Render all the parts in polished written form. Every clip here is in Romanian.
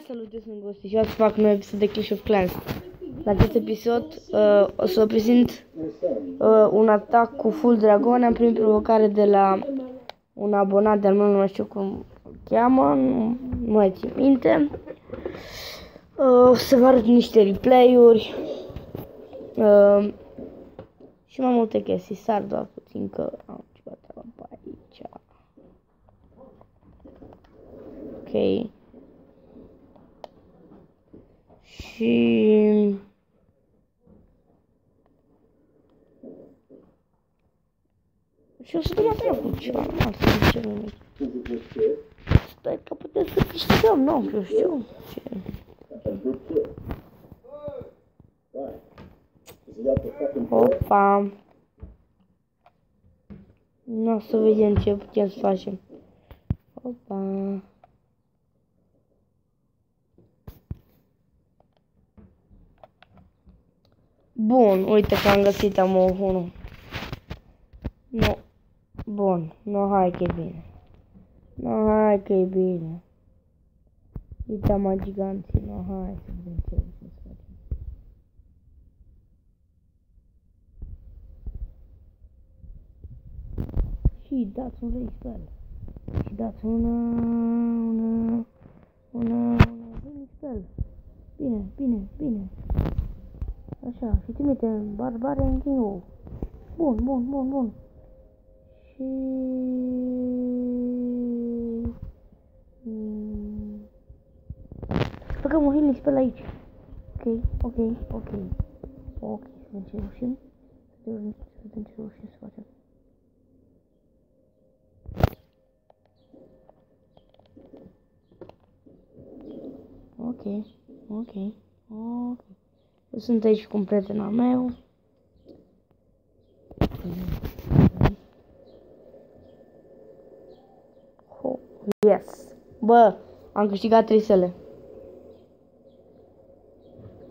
Salut, eu sunt Gosti și o să fac un episod de Clash of Clans. La acest episod o să vă prezint un atac cu full dragon. Am primit provocare de la un abonat de-al meu, nu mai știu cum îl cheamă, nu mai țin minte. O să vă arăt niște replay-uri și mai multe chestii. Sar doar puțin că am ceva treabă pe aici. Ok. Și o să dăm atât cu ceva, nu ar să zicem nimic. Sper că putem să câștigăm, nu, eu știu ce. Opa. Nu o să vedem ce putem să facem. Opa. Bun, uite că am găsit amorul. Nu. Bun, nu, hai că e bine. Nu, hai că e bine. Uite mai giganții, nu, hai să vedem ce să facem. Și dați un respel. Și dați una respel. Bine. Așa, și trimite Barbarian King-ul. Bun. Și... băgăm un healing spell aici. Ok. Să vedem ce reușim. Să facem. Ok. Eu sunt aici cu un prieten al meu. Oh, yes. Bă, am câștigat 3 stele.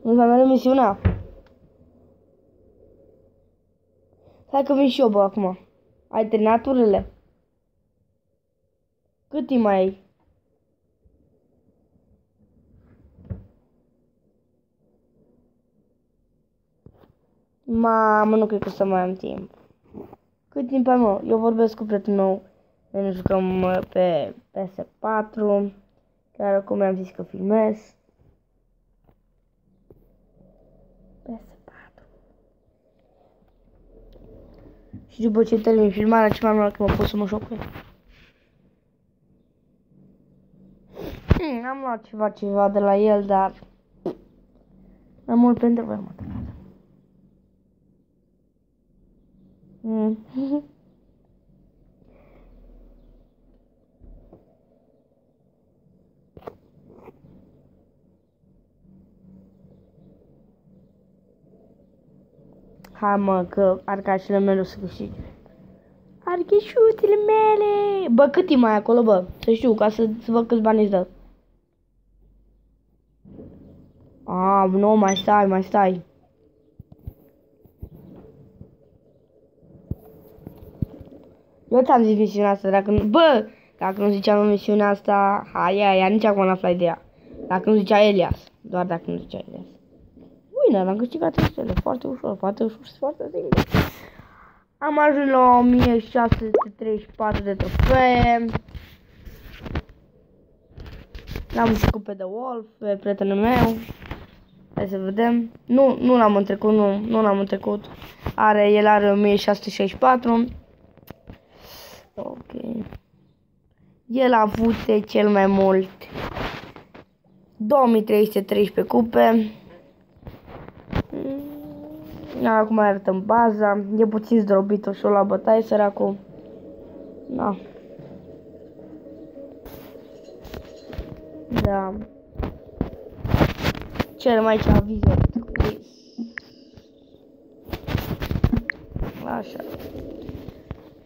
Nu mai mereu misiunea. Hai că vin și eu, bă, acum. Ai terminat turile? Cât timp mai ai? Mamă, nu cred că o să mai am timp. Cât timp ai, mă? Eu vorbesc cu prietenul meu. Noi ne jucăm pe PS4. Chiar acum mi-am zis că filmez. PS4. Și după ce termin filmarea, ce mai mult că mă pot să mă joc cu el. Am luat ceva de la el, dar mai mult pentru voi, mă. Hai, mă, că arcașele mele o să câștige. Archeșutele mele! Bă, cât timp mai ai acolo, bă? Să știu, ca să văd câți bani îți dă. Nu, mai stai. Eu ți-am zis misiunea asta, dacă nu ziceam misiunea asta, hai, nici acum n-aflai de ea. Dacă nu zicea Elias, doar dacă nu zicea Elias. Winner, am câștigat 3 stele, foarte ușor, foarte simplu. Am ajuns la 1634 de trofee. L-am jucat pe The Wolf, pe prietenul meu. Hai să vedem. Nu l-am întrecut, El are 1664. Ok. El a avut cel mai mult 2313 cupe. Acum arătăm baza. E puțin zdrobit ușor la bătaie, săracul. Da. Cel mai ce avizor. Așa.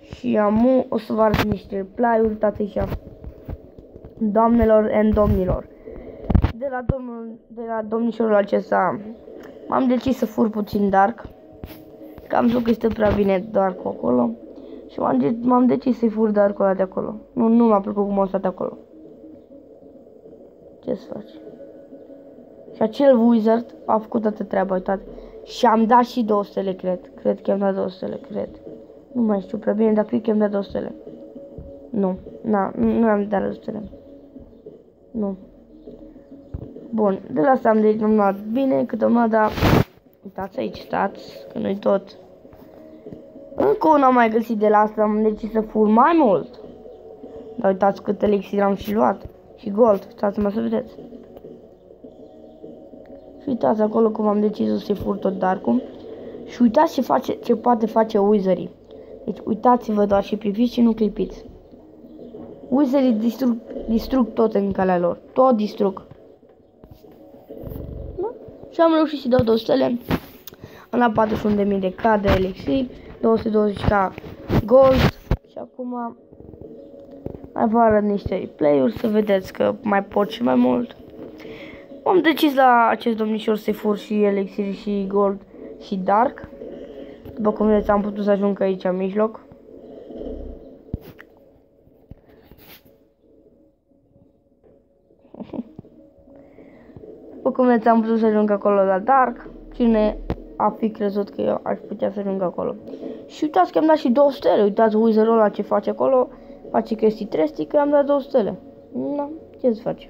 Și amu o să vă arăt niște replay-uri, uitați aici. Doamnelor and domnilor. De la domnișorul acesta m-am decis să fur puțin dark. Că am zis că este prea bine dark acolo. Și m-am decis să-i fur dark-ul ăla de acolo. Nu m-a plăcut cum a stat acolo. Ce să faci? Și acel wizard a făcut toată treaba, uitați. Și am dat și 2 stele, cred. Cred că i-am dat 2 stele, cred. Nu mai știu prea bine, dar cred că i-am dat 2 stele. Nu, nu am dat 2 stele. Nu. Bun, de la asta am luat bine, cât am luat, dar... Uitați aici, stați, că nu-i tot. Încă una am mai găsit de la asta, am decis să fur mai mult. Dar uitați cât elixir am și luat. Și gold, stați-mă să vedeți. Și uitați acolo cum am decis să fur tot dark-ul. Și uitați ce poate face wizardii. Deci uitați-vă doar și priviți și nu clipiți. Wizardii distrug tot în calea lor. Tot distrug. Da? Și am reușit să dau 2 stele. Am luat 41.000 de K de elixir. 220k gold. Și acum mai vă arăt niște replay-uri să vedeți că mai pot și mai mult. Am decis la acest domnișor să fur și elixir și gold și dark. După cum vedeți, am putut să ajung aici în mijloc. După cum vedeți, am putut să ajung acolo la dark. Cine a fi crezut că eu aș putea să ajung acolo. Și uitați că am dat și 2 stele. Uitați wizardul ăla ce face acolo. Face chestii trestii, că am dat 2 stele. Na, ce să face?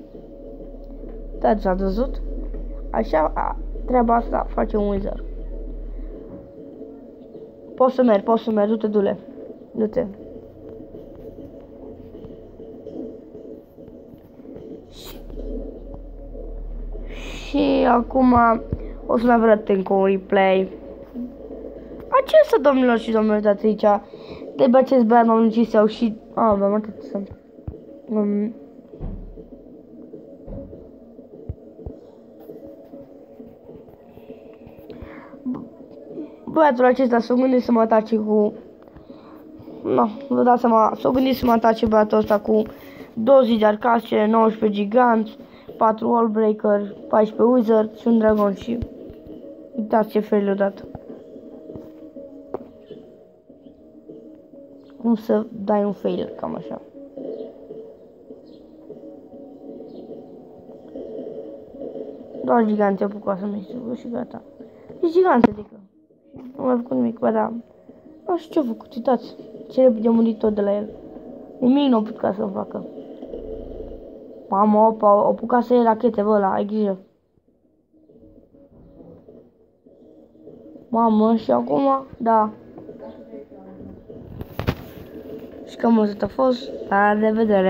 Uitați, ați văzut? Așa, treaba asta face un wizard. Poți să mergi, du-te, du-le. Du-te. Și acum o să mai arăt încă un replay. Acesta, domnilor și domnilor, uitați aici. De pe acest băiat m-am decis să iau și... v-am arătat să... Băiatul acesta s-a gândit să mă atace cu... Nu, vă dați seama, s-a gândit să mă atace băiatul ăsta cu 20 de arcace, 19 giganți, 4 wallbreaker, 14 wizard și un dragon și... Uitați ce fel le-a dat. Cum să dai un fail, cam așa. Doar giganți au apucat să-mi distrugă și gata. E giganți, adică. Nu mai făcut nimic, bă, da. Nu știu ce-a făcut, uitați. Ce repede a murit tot de la el. Nimic nu a putut să-mi facă. Mamă, opa, a apucat să iei rachete, bă, ăla, ai grijă. Mamă, și acum, da. Și cam atât a fost, la revedere.